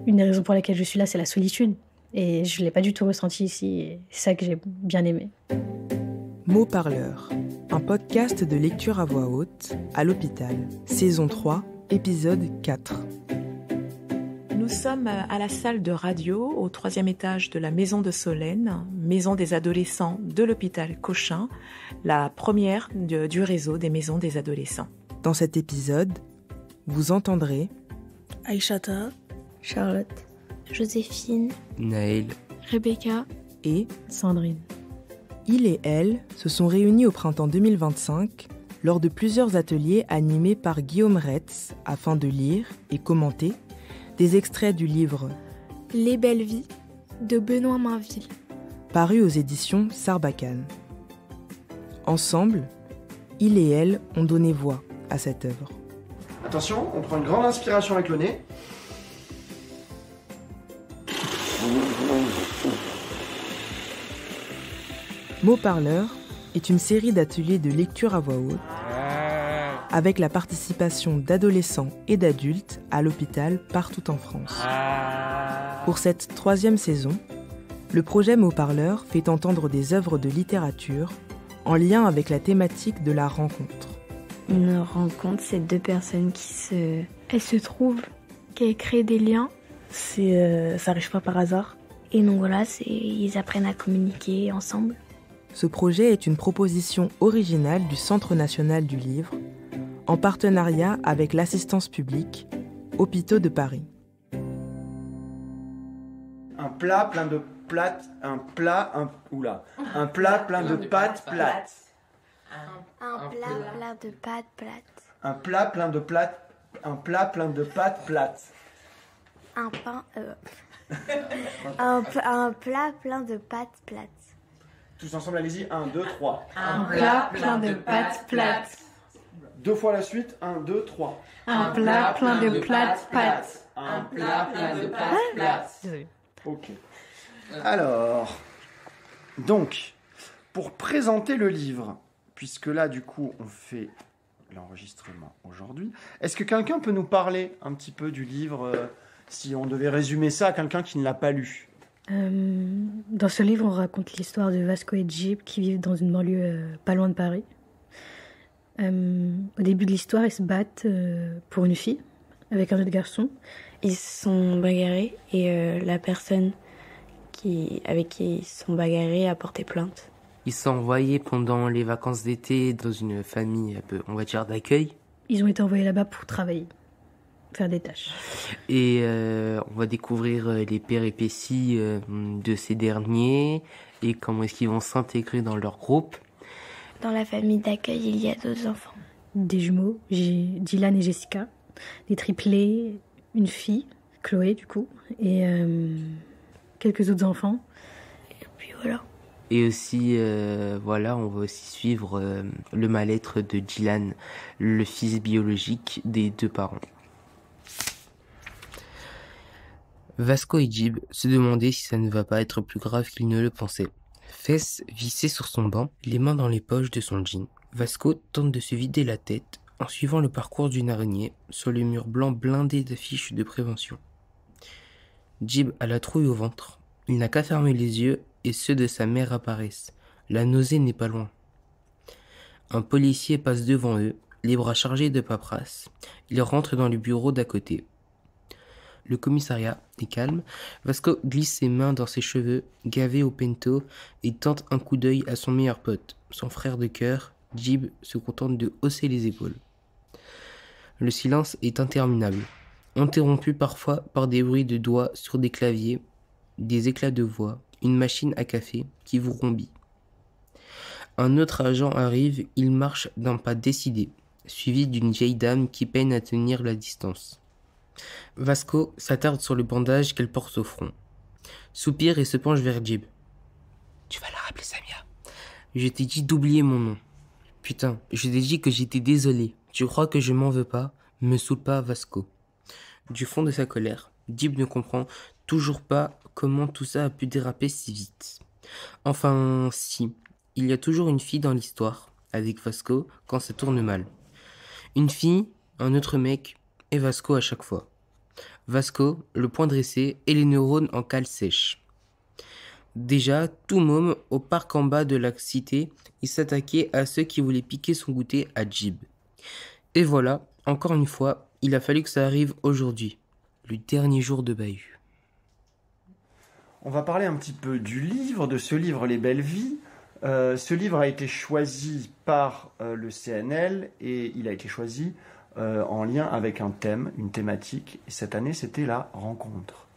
Une des raisons pour lesquelles je suis là, c'est la solitude. Et je ne l'ai pas du tout ressenti ici. Et c'est ça que j'ai bien aimé. Mots parleurs, un podcast de lecture à voix haute, à l'hôpital, saison 3, épisode 4. Nous sommes à la salle de radio, au 3e étage de la Maison de Solène, maison des adolescents de l'hôpital Cochin, la première du réseau des maisons des adolescents. Dans cet épisode, vous entendrez Aïchata, Charlotte, Joséphine, Naël, Rebecca et Sandrine. Il et elle se sont réunis au printemps 2025 lors de plusieurs ateliers animés par Guillaume Retz afin de lire et commenter des extraits du livre Les belles vies de Benoît Mainville, paru aux éditions Sarbacane. Ensemble, il et elle ont donné voix à cette œuvre. Attention, on prend une grande inspiration avec le nez. Mots parleurs est une série d'ateliers de lecture à voix haute avec la participation d'adolescents et d'adultes à l'hôpital partout en France. Pour cette 3e saison, le projet Mots parleurs fait entendre des œuvres de littérature en lien avec la thématique de la rencontre. Une rencontre, c'est deux personnes elles se trouvent, qu'elles créent des liens. Ça n'arrive pas par hasard. Et donc voilà, ils apprennent à communiquer ensemble. Ce projet est une proposition originale du Centre national du livre, en partenariat avec l'Assistance publique, Hôpitaux de Paris. Un plat plein de pâtes, un plat plein de pâtes plates. Un plat plein de pâtes plates. Un plat plein de pâtes plates. Un plat plein de pâtes plates. Tous ensemble, allez-y, 1, 2, 3. Un plat plein de pâtes plates. 2 fois la suite, 1, 2, 3. Un plat plein de pâtes plates. Un plat plein de pâtes plates. Ok. Alors, donc, pour présenter le livre, puisque là, du coup, on fait l'enregistrement aujourd'hui, est-ce que quelqu'un peut nous parler un petit peu du livre, si on devait résumer ça à quelqu'un qui ne l'a pas lu? Dans ce livre, on raconte l'histoire de Vasco et Jib qui vivent dans une banlieue pas loin de Paris. Au début de l'histoire, ils se battent pour une fille avec un autre garçon. Ils se sont bagarrés et la personne avec qui ils se sont bagarrés a porté plainte. ils sont envoyés pendant les vacances d'été dans une famille un peu, on va dire, d'accueil. Ils ont été envoyés là-bas pour travailler, faire des tâches. Et on va découvrir les péripéties de ces derniers et comment est-ce qu'ils vont s'intégrer dans leur groupe. Dans la famille d'accueil, il y a 2 enfants. Des jumeaux, Dylan et Jessica. Des triplés, une fille, Chloé du coup, et quelques autres enfants. Et puis voilà. Et aussi, on va aussi suivre le mal-être de Dylan, le fils biologique des 2 parents. Vasco et Jib se demandaient si ça ne va pas être plus grave qu'ils ne le pensaient. Fess vissait sur son banc, les mains dans les poches de son jean. Vasco tente de se vider la tête en suivant le parcours d'une araignée sur le mur blanc blindé d'affiches de prévention. Jib a la trouille au ventre. Il n'a qu'à fermer les yeux et ceux de sa mère apparaissent. La nausée n'est pas loin. Un policier passe devant eux, les bras chargés de paperasse. Il rentre dans le bureau d'à côté. Le commissariat est calme. Vasco glisse ses mains dans ses cheveux, gavés au pento, et tente un coup d'œil à son meilleur pote, son frère de cœur. Jib se contente de hausser les épaules. Le silence est interminable, interrompu parfois par des bruits de doigts sur des claviers, des éclats de voix, une machine à café qui vous rombit. Un autre agent arrive, il marche d'un pas décidé, suivi d'une vieille dame qui peine à tenir la distance. Vasco s'attarde sur le bandage qu'elle porte au front, soupire et se penche vers Jib. « Tu vas la rappeler, Samia. Je t'ai dit d'oublier mon nom. Putain, je t'ai dit que j'étais désolé. Tu crois que je m'en veux pas? Me saoule pas, Vasco. » Du fond de sa colère, Jib ne comprend toujours pas comment tout ça a pu déraper si vite. Enfin, si, il y a toujours une fille dans l'histoire, avec Vasco, quand ça tourne mal. Une fille, un autre mec, et Vasco à chaque fois. Vasco, le poing dressé et les neurones en cale sèche. Déjà, tout môme, au parc en bas de la cité, il s'attaquait à ceux qui voulaient piquer son goûter à Jib. Et voilà, encore une fois, il a fallu que ça arrive aujourd'hui, le dernier jour de bahut. On va parler un petit peu du livre, de ce livre Les Belles Vies. Ce livre a été choisi par le CNL et il a été choisi en lien avec un thème, une thématique. Et cette année, c'était la rencontre.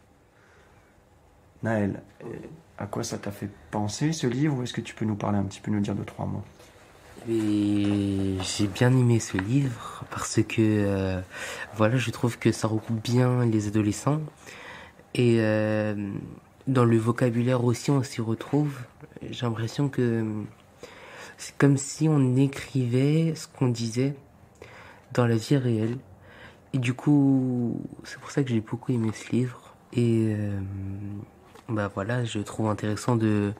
Naël, à quoi ça t'a fait penser ce livre, ou est-ce que tu peux nous parler un petit peu, nous dire 2-3 mots? Et j'ai bien aimé ce livre parce que voilà, je trouve que ça regroupe bien les adolescents et dans le vocabulaire aussi on s'y retrouve. J'ai l'impression que c'est comme si on écrivait ce qu'on disait dans la vie réelle et du coup c'est pour ça que j'ai beaucoup aimé ce livre et voilà, je trouve intéressant de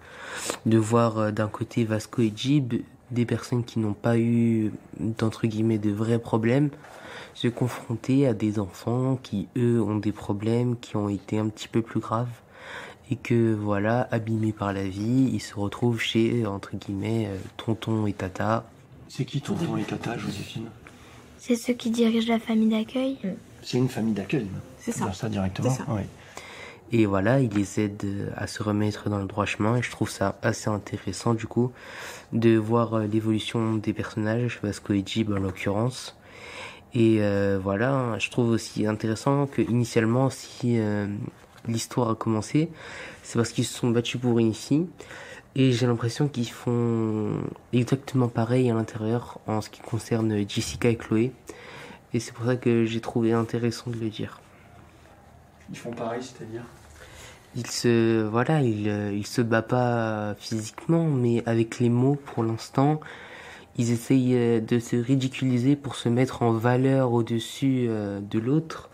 voir d'un côté Vasco et Jib, des personnes qui n'ont pas eu, d'entre guillemets, de vrais problèmes, se confronter à des enfants qui, eux, ont des problèmes qui ont été un petit peu plus graves et que, voilà, abîmés par la vie, ils se retrouvent chez, entre guillemets, tonton et tata. C'est qui tonton et tata, Joséphine? C'est ceux qui dirigent la famille d'accueil. C'est une famille d'accueil. C'est ça. Dire ça directement. C'est ça. Oui. Et voilà, il les aide à se remettre dans le droit chemin et je trouve ça assez intéressant du coup de voir l'évolution des personnages, Vasco et Jib en l'occurrence. Et voilà, je trouve aussi intéressant que initialement, si l'histoire a commencé, c'est parce qu'ils se sont battus pour une fille. Et j'ai l'impression qu'ils font exactement pareil à l'intérieur en ce qui concerne Jessica et Chloé. Et c'est pour ça que j'ai trouvé intéressant de le dire. Ils font pareil, c'est-à-dire? Il se bat pas physiquement, mais avec les mots pour l'instant, ils essayent de se ridiculiser pour se mettre en valeur au-dessus de l'autre,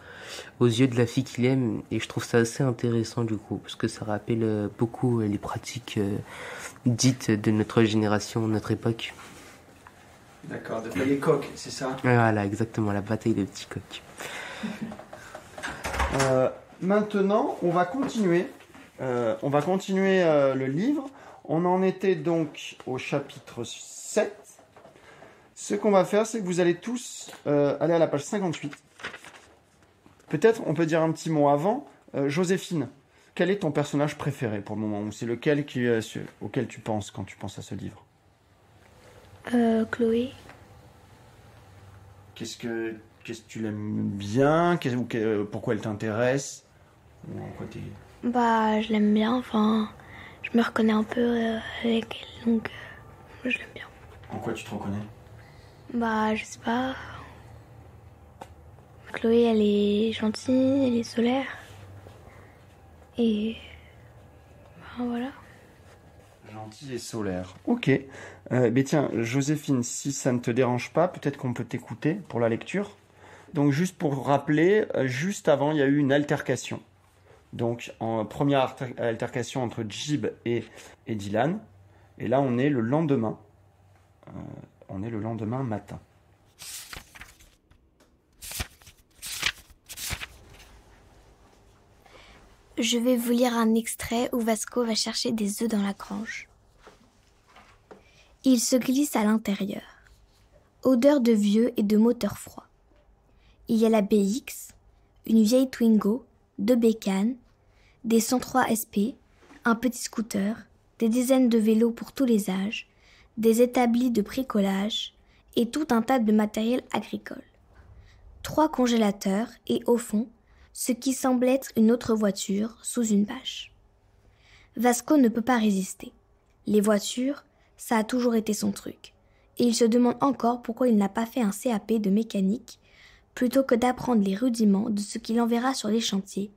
aux yeux de la fille qu'il aime, et je trouve ça assez intéressant du coup, parce que ça rappelle beaucoup les pratiques dites de notre génération, notre époque. D'accord, de les coqs, c'est ça? Voilà, exactement, la bataille des petits coqs. Maintenant, on va continuer. Le livre. On en était donc au chapitre 7. Ce qu'on va faire, c'est que vous allez tous aller à la page 58. Peut-être, on peut dire un petit mot avant. Joséphine, quel est ton personnage préféré pour le moment? Ou c'est lequel auquel tu penses quand tu penses à ce livre? Chloé. Qu'est-ce que tu l'aimes bien? Pourquoi elle t'intéresse? Je l'aime bien, enfin, je me reconnais un peu avec elle, donc je l'aime bien. En quoi tu te reconnais? Je sais pas. Chloé, elle est gentille, elle est solaire. Et voilà. Gentille et solaire. Ok. Tiens, Joséphine, si ça ne te dérange pas, peut-être qu'on peut t'écouter pour la lecture. Donc juste pour rappeler, juste avant, il y a eu une altercation. Donc, en première altercation entre Jib et Dylan. Et là, on est le lendemain. Matin. Je vais vous lire un extrait où Vasco va chercher des œufs dans la grange. Il se glisse à l'intérieur. Odeur de vieux et de moteur froid. Il y a la BX, une vieille Twingo, 2 bécanes, des 103 SP, un petit scooter, des dizaines de vélos pour tous les âges, des établis de bricolage et tout un tas de matériel agricole. 3 congélateurs et au fond, ce qui semble être une autre voiture sous une bâche. Vasco ne peut pas résister. Les voitures, ça a toujours été son truc. Et il se demande encore pourquoi il n'a pas fait un CAP de mécanique plutôt que d'apprendre les rudiments de ce qu'il enverra sur les chantiers,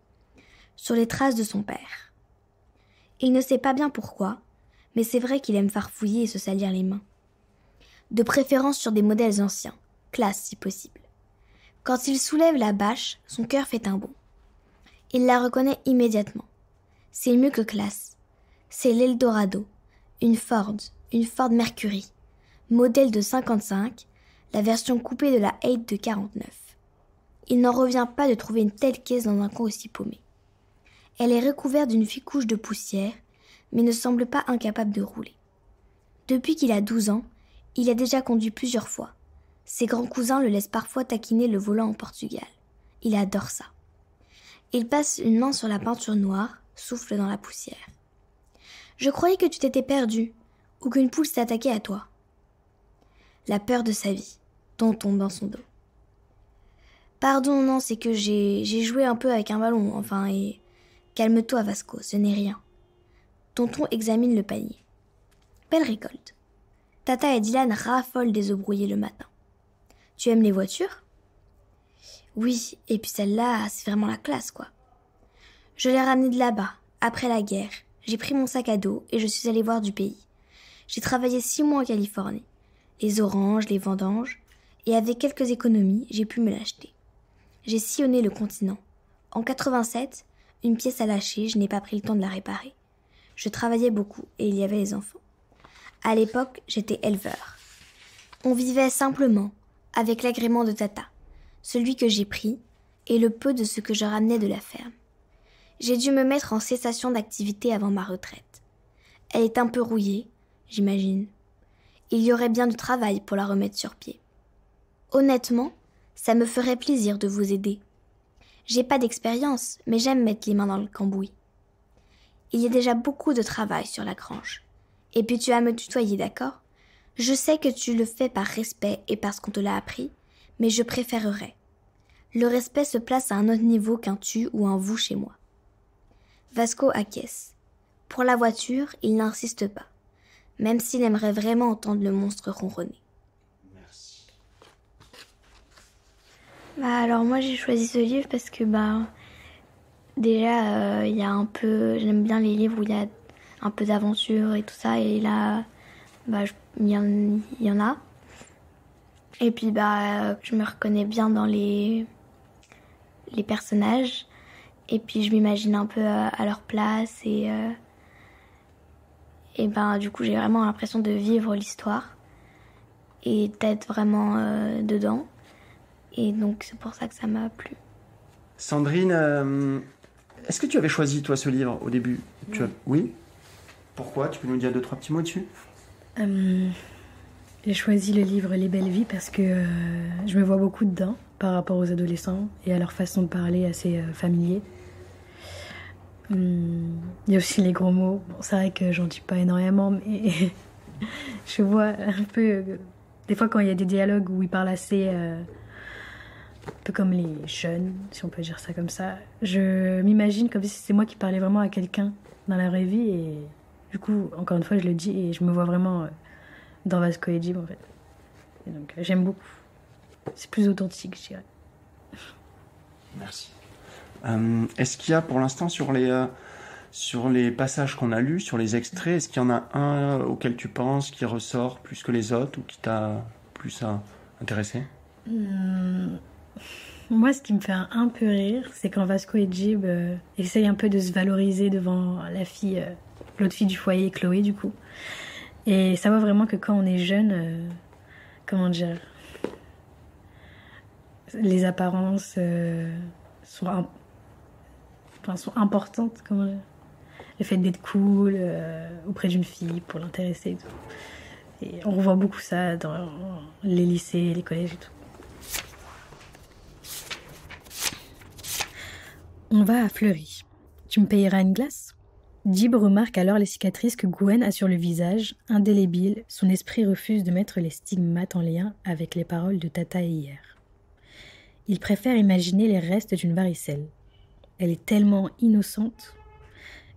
sur les traces de son père. Il ne sait pas bien pourquoi, mais c'est vrai qu'il aime farfouiller et se salir les mains. De préférence sur des modèles anciens, classe si possible. Quand il soulève la bâche, son cœur fait un bond. Il la reconnaît immédiatement. C'est mieux que classe. C'est l'Eldorado, une Ford Mercury, modèle de 55, la version coupée de la 8 de 49. Il n'en revient pas de trouver une telle caisse dans un coin aussi paumé. Elle est recouverte d'une couche de poussière, mais ne semble pas incapable de rouler. Depuis qu'il a 12 ans, il a déjà conduit plusieurs fois. Ses grands cousins le laissent parfois taquiner le volant en Portugal. Il adore ça. Il passe une main sur la peinture noire, souffle dans la poussière. « Je croyais que tu t'étais perdu, ou qu'une poule s'est attaquée à toi. » La peur de sa vie, tonton dans son dos. « Pardon, non, c'est que j'ai joué un peu avec un ballon, enfin, et... » « Calme-toi, Vasco, ce n'est rien. » Tonton examine le panier. Belle récolte. Tata et Dylan raffolent des œufs brouillés le matin. « Tu aimes les voitures ? » ?»« Oui, et puis celle-là, c'est vraiment la classe, quoi. » « Je l'ai ramenée de là-bas, après la guerre. J'ai pris mon sac à dos et je suis allée voir du pays. J'ai travaillé 6 mois en Californie. Les oranges, les vendanges, et avec quelques économies, j'ai pu me l'acheter. J'ai sillonné le continent. En 87, une pièce a lâché, je n'ai pas pris le temps de la réparer. Je travaillais beaucoup et il y avait les enfants. À l'époque, j'étais éleveur. On vivait simplement, avec l'agrément de Tata, celui que j'ai pris, et le peu de ce que je ramenais de la ferme. J'ai dû me mettre en cessation d'activité avant ma retraite. Elle est un peu rouillée, j'imagine. Il y aurait bien du travail pour la remettre sur pied. Honnêtement, ça me ferait plaisir de vous aider. J'ai pas d'expérience, mais j'aime mettre les mains dans le cambouis. Il y a déjà beaucoup de travail sur la grange. Et puis tu vas me tutoyer, d'accord ? Je sais que tu le fais par respect et parce qu'on te l'a appris, mais je préférerais. Le respect se place à un autre niveau qu'un tu ou un vous chez moi. Vasco acquiesce. Pour la voiture, il n'insiste pas, même s'il aimerait vraiment entendre le monstre ronronner. Alors moi j'ai choisi ce livre parce que déjà il y a un peu, j'aime bien les livres où il y a un peu d'aventure et tout ça, et là il y en a. Et puis je me reconnais bien dans les personnages, et puis je m'imagine un peu à leur place, et du coup j'ai vraiment l'impression de vivre l'histoire et d'être vraiment dedans. Et donc, c'est pour ça que ça m'a plu. Sandrine, est-ce que tu avais choisi, toi, ce livre au début ? Oui ? Pourquoi ? Tu peux nous dire 2-3 petits mots dessus ? J'ai choisi le livre Les Belles Vies parce que je me vois beaucoup dedans par rapport aux adolescents et à leur façon de parler assez familier. Il y a aussi les gros mots. Bon, c'est vrai que j'en dis pas énormément, mais je vois un peu... des fois, quand il y a des dialogues où ils parlent assez... un peu comme les jeunes, si on peut dire ça comme ça. Je m'imagine comme si c'était moi qui parlais vraiment à quelqu'un dans la vraie vie, et du coup, encore une fois, je le dis, et je me vois vraiment dans Vasco et Jib, en fait. Et donc, j'aime beaucoup. C'est plus authentique, je dirais. Merci. Est-ce qu'il y a, pour l'instant, sur les passages qu'on a lus, sur les extraits, est-ce qu'il y en a un auquel tu penses qui ressort plus que les autres, ou qui t'a plus intéressé ? Moi, ce qui me fait un peu rire, c'est quand Vasco et Jib essayent un peu de se valoriser devant la fille, l'autre fille du foyer, Chloé, du coup. Et ça voit vraiment que quand on est jeune, comment dire, les apparences sont importantes. Comment dire, le fait d'être cool auprès d'une fille pour l'intéresser et tout. Et on revoit beaucoup ça dans les lycées, les collèges et tout. On va à Fleury. Tu me payeras une glace ? Jib remarque alors les cicatrices que Gwen a sur le visage, indélébiles. Son esprit refuse de mettre les stigmates en lien avec les paroles de Tata hier. Il préfère imaginer les restes d'une varicelle. Elle est tellement innocente.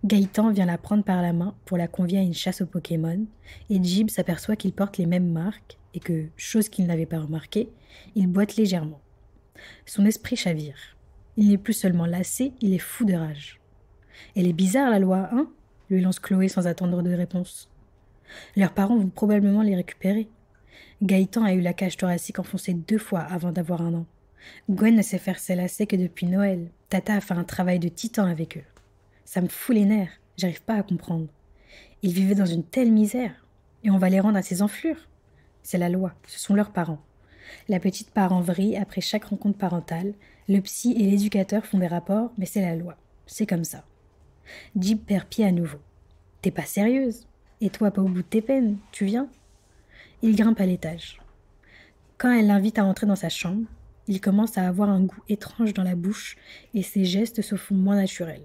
Gaëtan vient la prendre par la main pour la convier à une chasse aux Pokémon, et Jib s'aperçoit qu'il porte les mêmes marques et que, chose qu'il n'avait pas remarquée, il boite légèrement. Son esprit chavire. Il n'est plus seulement lassé, il est fou de rage. « Elle est bizarre, la loi, hein ?» lui lance Chloé sans attendre de réponse. Leurs parents vont probablement les récupérer. Gaëtan a eu la cage thoracique enfoncée 2 fois avant d'avoir 1 an. Gwen ne sait faire ses lacets que depuis Noël. Tata a fait un travail de titan avec eux. Ça me fout les nerfs, j'arrive pas à comprendre. Ils vivaient dans une telle misère, et on va les rendre à ces enflures. C'est la loi, ce sont leurs parents. La petite part en vrille après chaque rencontre parentale. Le psy et l'éducateur font des rapports, mais c'est la loi. C'est comme ça. Jib perd pied à nouveau. T'es pas sérieuse? Et toi, pas au bout de tes peines? Tu viens? Il grimpe à l'étage. Quand elle l'invite à entrer dans sa chambre, il commence à avoir un goût étrange dans la bouche et ses gestes se font moins naturels.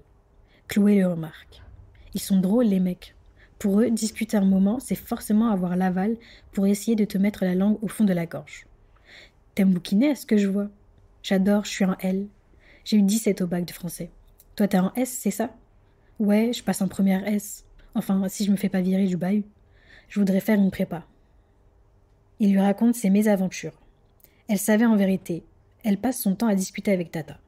Chloé le remarque. Ils sont drôles, les mecs. Pour eux, discuter un moment, c'est forcément avoir l'aval pour essayer de te mettre la langue au fond de la gorge. T'aimes bouquiner à ce que je vois? J'adore, je suis en L. J'ai eu 17 au bac de français. Toi, t'es en S, c'est ça? Ouais, je passe en première S. Enfin, si je me fais pas virer du bahut. Je voudrais faire une prépa. Il lui raconte ses mésaventures. Elle savait en vérité. Elle passe son temps à discuter avec Tata.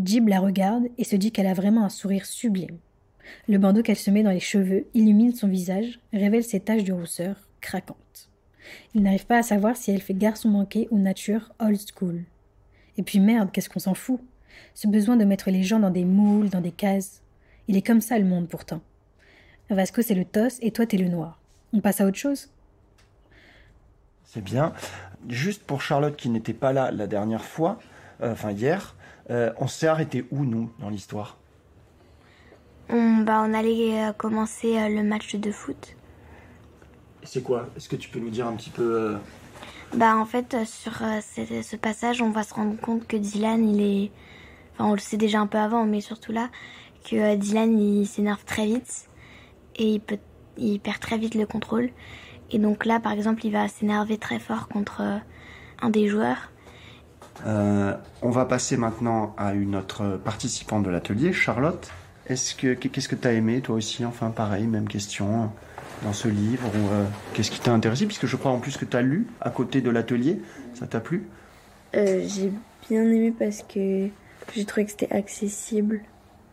Jib la regarde et se dit qu'elle a vraiment un sourire sublime. Le bandeau qu'elle se met dans les cheveux illumine son visage, révèle ses taches de rousseur craquantes. Il n'arrive pas à savoir si elle fait garçon manqué ou nature old school. Et puis merde, qu'est-ce qu'on s'en fout? Ce besoin de mettre les gens dans des moules, dans des cases. Il est comme ça le monde pourtant. Vasco c'est le toss et toi t'es le noir. On passe à autre chose? C'est bien. Juste pour Charlotte qui n'était pas là la dernière fois, hier, on s'est arrêté où, nous, dans l'histoire? On allait commencer le match de foot. C'est quoi? Est-ce que tu peux nous dire un petit peu... En fait, sur ce passage, on va se rendre compte que Dylan, il est... Enfin, on le sait déjà un peu avant, mais surtout là, que Dylan, il s'énerve très vite et il perd très vite le contrôle. Et donc là, par exemple, il va s'énerver très fort contre un des joueurs. On va passer maintenant à une autre participante de l'atelier, Charlotte. Qu'est-ce que tu as aimé, toi aussi? Enfin, pareil, même question dans ce livre. Qu'est-ce qui t'a intéressé? Puisque je crois en plus que tu as lu à côté de l'atelier. Ça t'a plu? J'ai bien aimé parce que j'ai trouvé que c'était accessible.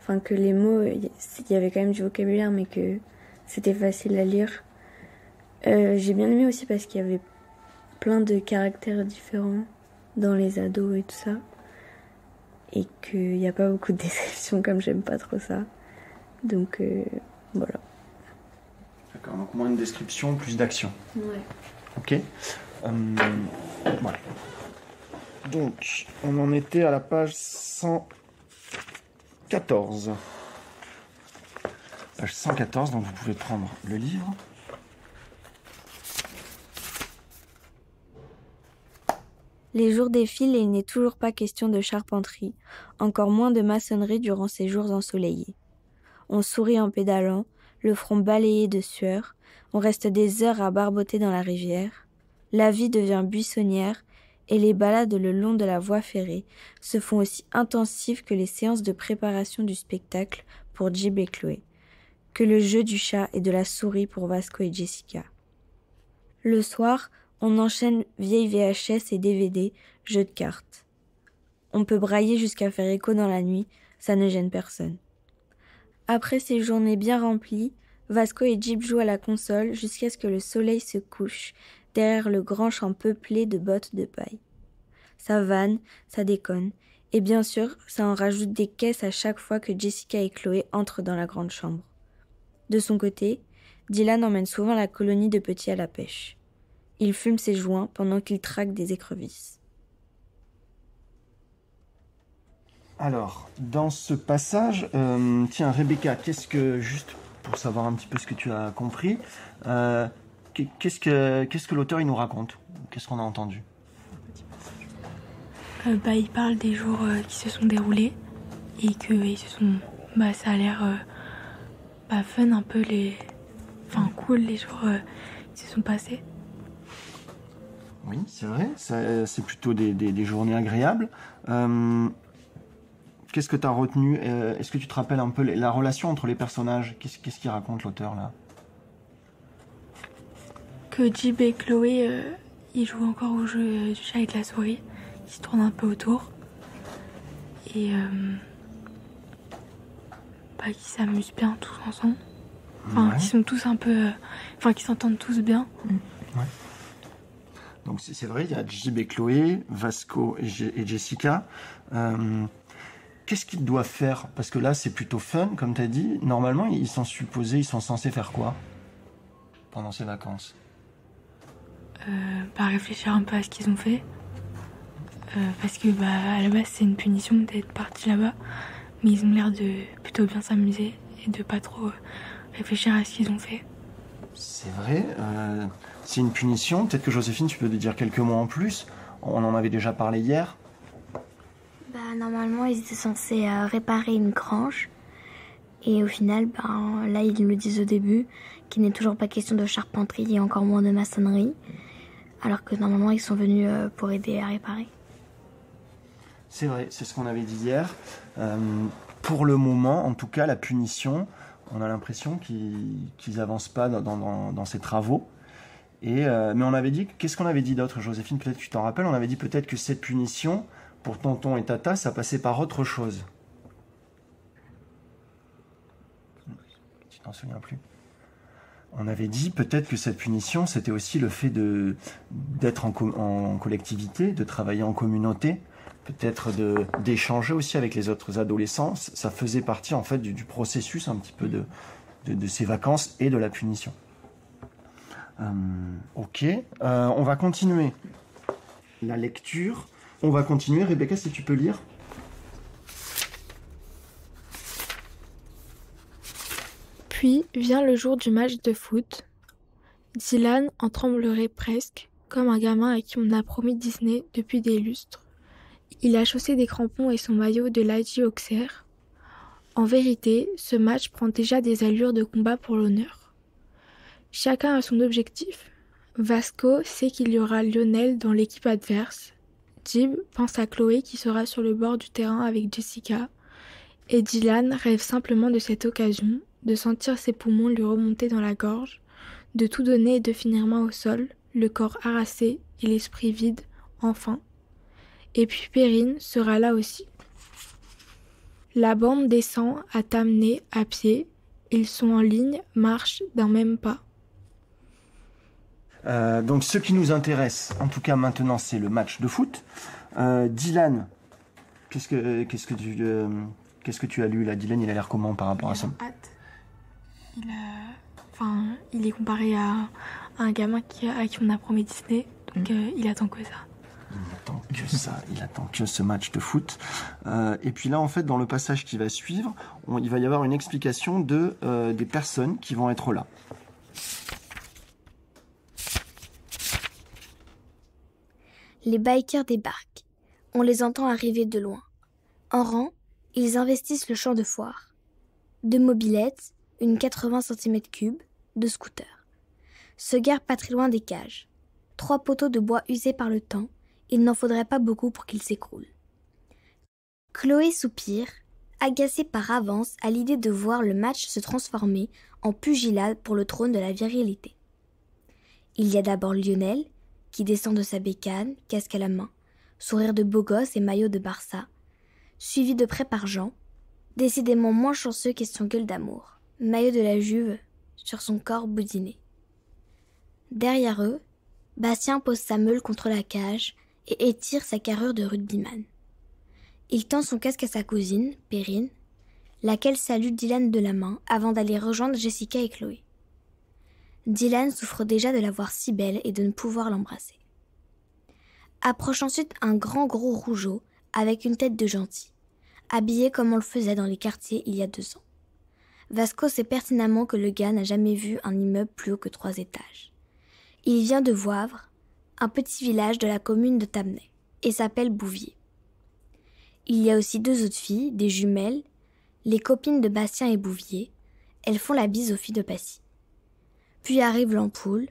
Enfin, que les mots, il y avait quand même du vocabulaire, mais que c'était facile à lire. J'ai bien aimé aussi parce qu'il y avait plein de caractères différents dans les ados et tout ça. Et qu'il n'y a pas beaucoup de descriptions, comme j'aime pas trop ça. Donc, voilà. D'accord, donc moins de description, plus d'action. Ouais. Ok. Voilà. Donc, on en était à la page 114. Page 114, donc vous pouvez prendre le livre. Les jours défilent et il n'est toujours pas question de charpenterie, encore moins de maçonnerie durant ces jours ensoleillés. On sourit en pédalant, le front balayé de sueur, on reste des heures à barboter dans la rivière. La vie devient buissonnière et les balades le long de la voie ferrée se font aussi intensives que les séances de préparation du spectacle pour Jib et Chloé, que le jeu du chat et de la souris pour Vasco et Jessica. Le soir, on enchaîne vieilles VHS et DVD, jeux de cartes. On peut brailler jusqu'à faire écho dans la nuit, ça ne gêne personne. Après ces journées bien remplies, Vasco et Jib jouent à la console jusqu'à ce que le soleil se couche derrière le grand champ peuplé de bottes de paille. Ça vanne, ça déconne, et bien sûr, ça en rajoute des caisses à chaque fois que Jessica et Chloé entrent dans la grande chambre. De son côté, Dylan emmène souvent la colonie de petits à la pêche. Il fume ses joints pendant qu'il traque des écrevisses. Alors, dans ce passage, tiens, Rebecca, juste pour savoir un petit peu ce que tu as compris, qu'est-ce que l'auteur il nous raconte? Qu'est-ce qu'on a entendu? Il parle des jours qui se sont déroulés et que ils se sont, ça a l'air fun un peu cool les jours qui se sont passés. Oui, c'est vrai, c'est plutôt des journées agréables. Qu'est-ce que tu as retenu? Est-ce que tu te rappelles un peu la relation entre les personnages? Qu'est-ce qu'il raconte l'auteur là? Que Jib et Chloé, ils jouent encore au jeu du chat et de la souris, qui se tournent un peu autour. Et qu'ils s'amusent bien tous ensemble. Enfin, qu'ils sont tous un peu... qu'ils s'entendent tous bien. Ouais. Donc c'est vrai, il y a Jib et Chloé, Vasco et Jessica. Qu'est-ce qu'ils doivent faire? Parce que là, c'est plutôt fun, comme tu as dit. Normalement, ils sont censés faire quoi pendant ces vacances? réfléchir un peu à ce qu'ils ont fait. Parce que à la base c'est une punition d'être partis là-bas, mais ils ont l'air de plutôt bien s'amuser et de pas trop réfléchir à ce qu'ils ont fait. C'est vrai, c'est une punition. Peut-être que Joséphine, tu peux nous dire quelques mots en plus. On en avait déjà parlé hier. Normalement, ils étaient censés réparer une grange. Et au final, là, ils le disent au début, qu'il n'est toujours pas question de charpenterie et encore moins de maçonnerie. Alors que normalement, ils sont venus pour aider à réparer. C'est vrai, c'est ce qu'on avait dit hier. Pour le moment, en tout cas, la punition, on a l'impression qu'ils n'avancent pas dans ces travaux. Mais on avait dit, qu'est-ce qu'on avait dit d'autre, Joséphine? Peut-être que tu t'en rappelles, on avait dit peut-être que cette punition, pour tonton et tata, ça passait par autre chose. Tu t'en souviens plus? On avait dit peut-être que cette punition, c'était aussi le fait d'être en collectivité, de travailler en communauté, peut-être d'échanger aussi avec les autres adolescents. Ça faisait partie en fait du processus un petit peu de ces vacances et de la punition. Ok, on va continuer la lecture. On va continuer. Rebecca, si tu peux lire. Puis vient le jour du match de foot. Dylan en tremblerait presque, comme un gamin à qui on a promis Disney depuis des lustres. Il a chaussé des crampons et son maillot de Lady Auxerre. En vérité, ce match prend déjà des allures de combat pour l'honneur. Chacun a son objectif. Vasco sait qu'il y aura Lionel dans l'équipe adverse. Jib pense à Chloé qui sera sur le bord du terrain avec Jessica. Et Dylan rêve simplement de cette occasion, de sentir ses poumons lui remonter dans la gorge, de tout donner et de finir main au sol, le corps harassé et l'esprit vide, enfin. Et puis Perrine sera là aussi. La bande descend à Tamnay à pied. Ils sont en ligne, marchent d'un même pas. Donc ce qui nous intéresse, en tout cas maintenant, c'est le match de foot. Dylan, qu'est-ce que tu as lu là? Dylan, il a l'air comment par rapport à ça? Il est comparé à un gamin à qui on a promis Disney, donc il attend que ça. Il attend que ce match de foot. Et puis là, en fait, dans le passage qui va suivre, il va y avoir une explication des personnes qui vont être là. Les bikers débarquent. On les entend arriver de loin. En rang, ils investissent le champ de foire. 2 mobylettes, une 80 cm3, 2 scooters. Se garent pas très loin des cages. 3 poteaux de bois usés par le temps. Il n'en faudrait pas beaucoup pour qu'ils s'écroulent. Chloé soupire, agacée par avance à l'idée de voir le match se transformer en pugilat pour le trône de la virilité. Il y a d'abord Lionel, qui descend de sa bécane, casque à la main, sourire de beau gosse et maillot de Barça, suivi de près par Jean, décidément moins chanceux question gueule d'amour, maillot de la Juve sur son corps boudiné. Derrière eux, Bastien pose sa meule contre la cage et étire sa carrure de rugbyman. Il tend son casque à sa cousine, Perrine, laquelle salue Dylan de la main avant d'aller rejoindre Jessica et Chloé. Dylan souffre déjà de la voir si belle et de ne pouvoir l'embrasser. Approche ensuite un grand gros rougeau avec une tête de gentil, habillé comme on le faisait dans les quartiers il y a 2 ans. Vasco sait pertinemment que le gars n'a jamais vu un immeuble plus haut que 3 étages. Il vient de Voivre, un petit village de la commune de Tamnay, et s'appelle Bouvier. Il y a aussi 2 autres filles, des jumelles, les copines de Bastien et Bouvier. Elles font la bise aux filles de Passy. Puis arrive l'ampoule,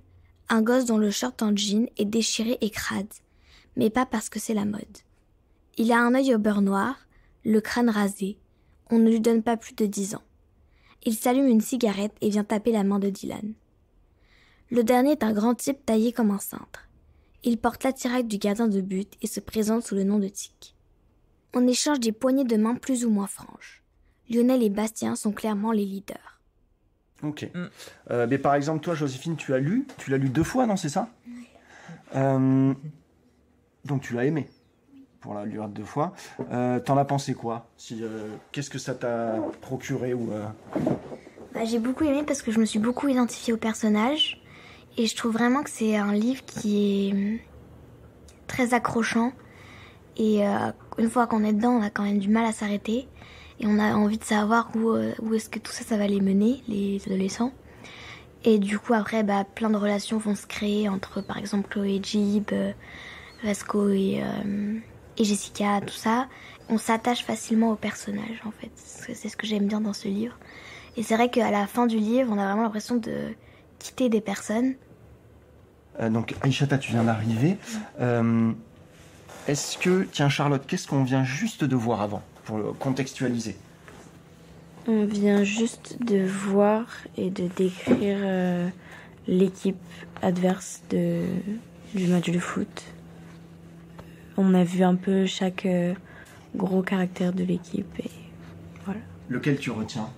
un gosse dont le short en jean est déchiré et crade, mais pas parce que c'est la mode. Il a un œil au beurre noir, le crâne rasé, on ne lui donne pas plus de 10 ans. Il s'allume une cigarette et vient taper la main de Dylan. Le dernier est un grand type taillé comme un cintre. Il porte l'attirail du gardien de but et se présente sous le nom de Tic. On échange des poignées de main plus ou moins franches. Lionel et Bastien sont clairement les leaders. Ok. Mais par exemple, toi, Joséphine, tu l'as lu 2 fois, non, c'est ça? Donc tu l'as aimé pour la lire 2 fois. T'en as pensé quoi? Qu'est-ce que ça t'a procuré ou J'ai beaucoup aimé parce que je me suis beaucoup identifiée au personnage. Et je trouve vraiment que c'est un livre qui est très accrochant. Et une fois qu'on est dedans, on a quand même du mal à s'arrêter. Et on a envie de savoir où est-ce que tout ça va les mener, les adolescents. Et du coup, après, plein de relations vont se créer entre, par exemple, Chloé et Jib, Vasco et Jessica, tout ça. On s'attache facilement aux personnages, en fait. C'est ce que j'aime bien dans ce livre. Et c'est vrai qu'à la fin du livre, on a vraiment l'impression de quitter des personnes. Donc, Aïchata, tu viens d'arriver. Est-ce que... Tiens, Charlotte, qu'est-ce qu'on vient juste de voir avant, pour le contextualiser? On vient juste de voir et de décrire l'équipe adverse du match de foot. On a vu un peu chaque gros caractère de l'équipe et voilà. Lequel tu retiens?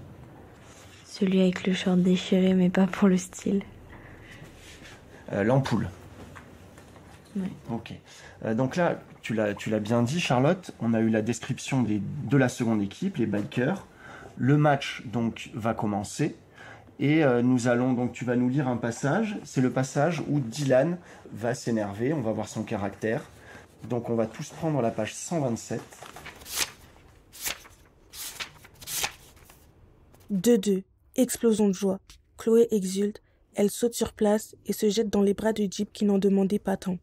Celui avec le short déchiré, mais pas pour le style. L'ampoule. Oui. Ok. Donc là, tu l'as bien dit, Charlotte, on a eu la description de la seconde équipe, les bikers. Le match donc va commencer et tu vas nous lire un passage. C'est le passage où Dylan va s'énerver, on va voir son caractère. Donc on va tous prendre la page 127. 2-2. Explosion de joie. Chloé exulte, elle saute sur place et se jette dans les bras de Jib qui n'en demandait pas tant.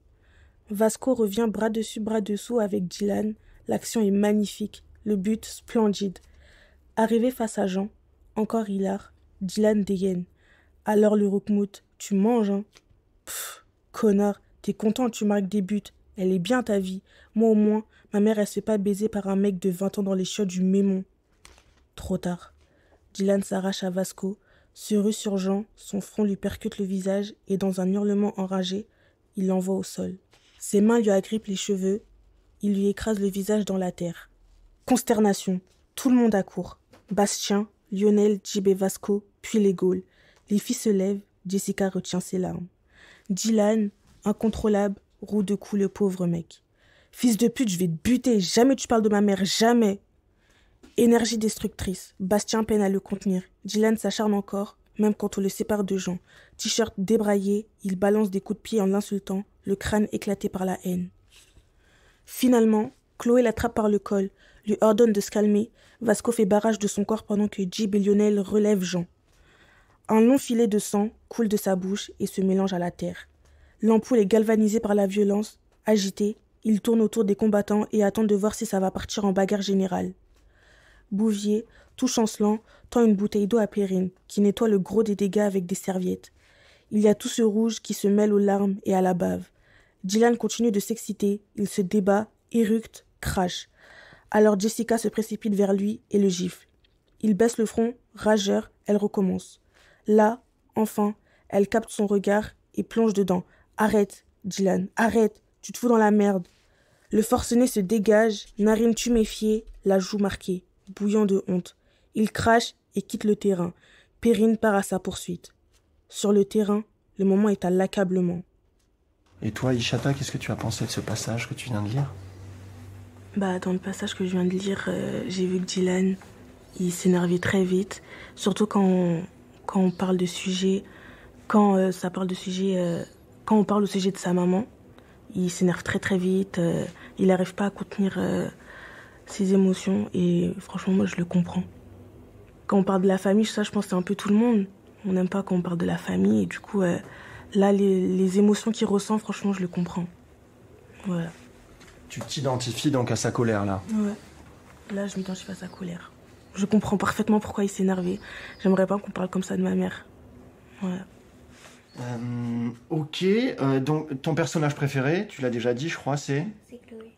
Vasco revient bras dessus bras dessous avec Dylan. L'action est magnifique, le but splendide. Arrivé face à Jean, encore hilar, Dylan dégaine. Alors le roukmout, tu manges, hein? Pfff, connard, t'es content, tu marques des buts. Elle est bien ta vie. Moi au moins, ma mère elle se fait pas baiser par un mec de 20 ans dans les chiottes du Mémon. Trop tard. Dylan s'arrache à Vasco, se rue sur Jean, son front lui percute le visage et dans un hurlement enragé, il l'envoie au sol. Ses mains lui agrippent les cheveux, il lui écrase le visage dans la terre. Consternation, tout le monde accourt. Bastien, Lionel, Jib et Vasco, puis les Gaules. Les filles se lèvent, Jessica retient ses larmes. Dylan, incontrôlable, roue de coups le pauvre mec. Fils de pute, je vais te buter, jamais tu parles de ma mère, jamais. Énergie destructrice, Bastien peine à le contenir. Dylan s'acharne encore, même quand on le sépare de Jean. T-shirt débraillé, il balance des coups de pied en l'insultant, le crâne éclaté par la haine. Finalement, Chloé l'attrape par le col, lui ordonne de se calmer. Vasco fait barrage de son corps pendant que Jib et Lionel relèvent Jean. Un long filet de sang coule de sa bouche et se mélange à la terre. L'ampoule est galvanisée par la violence. Agité, il tourne autour des combattants et attend de voir si ça va partir en bagarre générale. Bouvier, tout chancelant, tend une bouteille d'eau à Perrine, qui nettoie le gros des dégâts avec des serviettes. Il y a tout ce rouge qui se mêle aux larmes et à la bave. Dylan continue de s'exciter, il se débat, éructe, crache. Alors Jessica se précipite vers lui et le gifle. Il baisse le front, rageur, elle recommence. Là, enfin, elle capte son regard et plonge dedans. « Arrête, Dylan, arrête, tu te fous dans la merde. » Le forcené se dégage, narine tuméfiée, la joue marquée, bouillant de honte. Il crache et quitte le terrain. Perrine part à sa poursuite. Sur le terrain, le moment est à l'accablement. Et toi, Aïchata, qu'est-ce que tu as pensé de ce passage que tu viens de lire? Dans le passage que je viens de lire, j'ai vu que Dylan, il s'énervait très vite, surtout quand on parle de sujet, quand on parle au sujet de sa maman, il s'énerve très très vite, il n'arrive pas à contenir ses émotions et franchement moi je le comprends. Quand on parle de la famille, ça je pense que c'est un peu tout le monde, on n'aime pas quand on parle de la famille et du coup là les émotions qu'il ressent, franchement je le comprends. Voilà. Tu t'identifies donc à sa colère, là? Ouais. Là, je m'identifie à sa colère. Je comprends parfaitement pourquoi il s'est énervé. J'aimerais pas qu'on parle comme ça de ma mère. Voilà. Ok. Donc, ton personnage préféré, tu l'as déjà dit, je crois, c'est Chloé.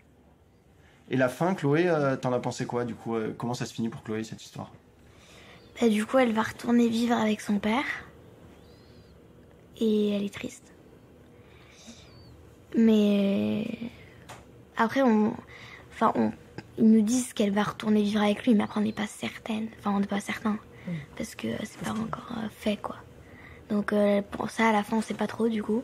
Et la fin, Chloé, t'en as pensé quoi, du coup? Comment ça se finit pour Chloé, cette histoire? Du coup, elle va retourner vivre avec son père. Et elle est triste. Mais... Après, ils nous disent qu'elle va retourner vivre avec lui, mais après on n'est pas certaine. Enfin, on n'est pas certain. Parce que c'est pas encore fait, quoi. Donc pour ça, à la fin, on sait pas trop, du coup.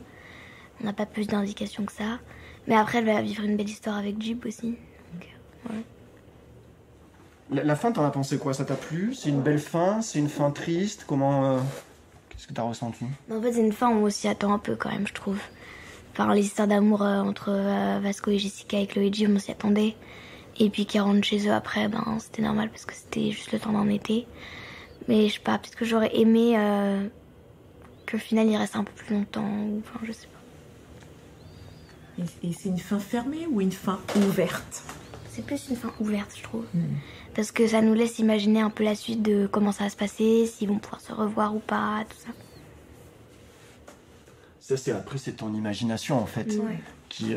On n'a pas plus d'indications que ça. Mais après, elle va vivre une belle histoire avec Jib aussi. Donc, ouais. La fin, t'en as pensé quoi? Ça t'a plu? C'est une belle fin? C'est une fin triste? Comment... Qu'est-ce que tu as ressenti? En fait, c'est une fin où on s'y attend un peu quand même, je trouve. Enfin, l'histoire d'amour entre Vasco et Jessica et Chloé et Jim, on s'y attendait. Et puis qu'ils rentrent chez eux après, c'était normal parce que c'était juste le temps d'un été. Mais je sais pas, peut-être que j'aurais aimé qu'au final il reste un peu plus longtemps, ou enfin je sais pas. Et c'est une fin fermée ou une fin ouverte? C'est plus une fin ouverte, je trouve. Parce que ça nous laisse imaginer un peu la suite de comment ça va se passer, s'ils vont pouvoir se revoir ou pas, tout ça. Ça, c'est ton imagination, en fait, qui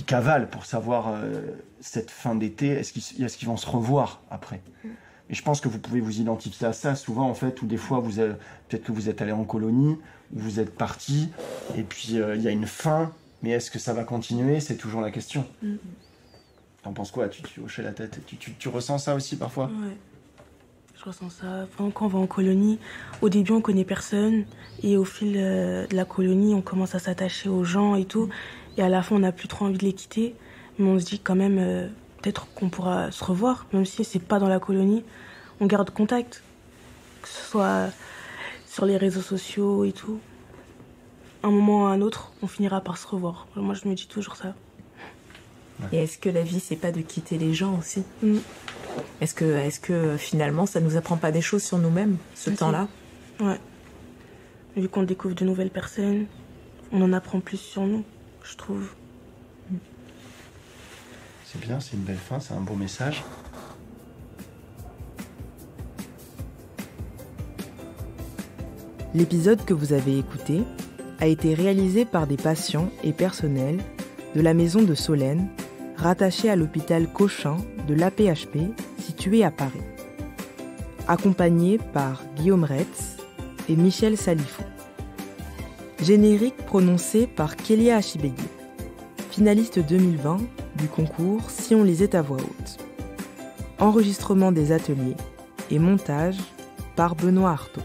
cavale pour savoir cette fin d'été, est-ce qu'ils vont se revoir après? Et je pense que vous pouvez vous identifier à ça souvent, en fait, où des fois, peut-être que vous êtes allé en colonie, ou vous êtes parti, et puis il y a une fin, mais est-ce que ça va continuer? C'est toujours la question. T'en penses quoi? Tu hochais la tête. Tu ressens ça aussi parfois? Ouais, je ressens ça. Enfin, quand on va en colonie, au début on connaît personne, et au fil de la colonie, on commence à s'attacher aux gens et tout, et à la fin on n'a plus trop envie de les quitter, mais on se dit quand même peut-être qu'on pourra se revoir, même si c'est pas dans la colonie, on garde contact, que ce soit sur les réseaux sociaux et tout. Un moment ou un autre, on finira par se revoir. Moi je me dis toujours ça. Et est-ce que la vie, c'est pas de quitter les gens aussi? Est-ce que finalement, ça nous apprend pas des choses sur nous-mêmes, ce temps-là? Ouais. Vu qu'on découvre de nouvelles personnes, on en apprend plus sur nous, je trouve. C'est bien, c'est une belle fin, c'est un beau message. L'épisode que vous avez écouté a été réalisé par des patients et personnels de la maison de Solène, rattachée à l'hôpital Cochin de l'AP-HP, situé à Paris. Accompagné par Guillaume Retz et Michel Salifou. Générique prononcé par Kélia Achibegui, finaliste 2020 du concours Si on lisait à voix haute. Enregistrement des ateliers et montage par Benoît Artaud.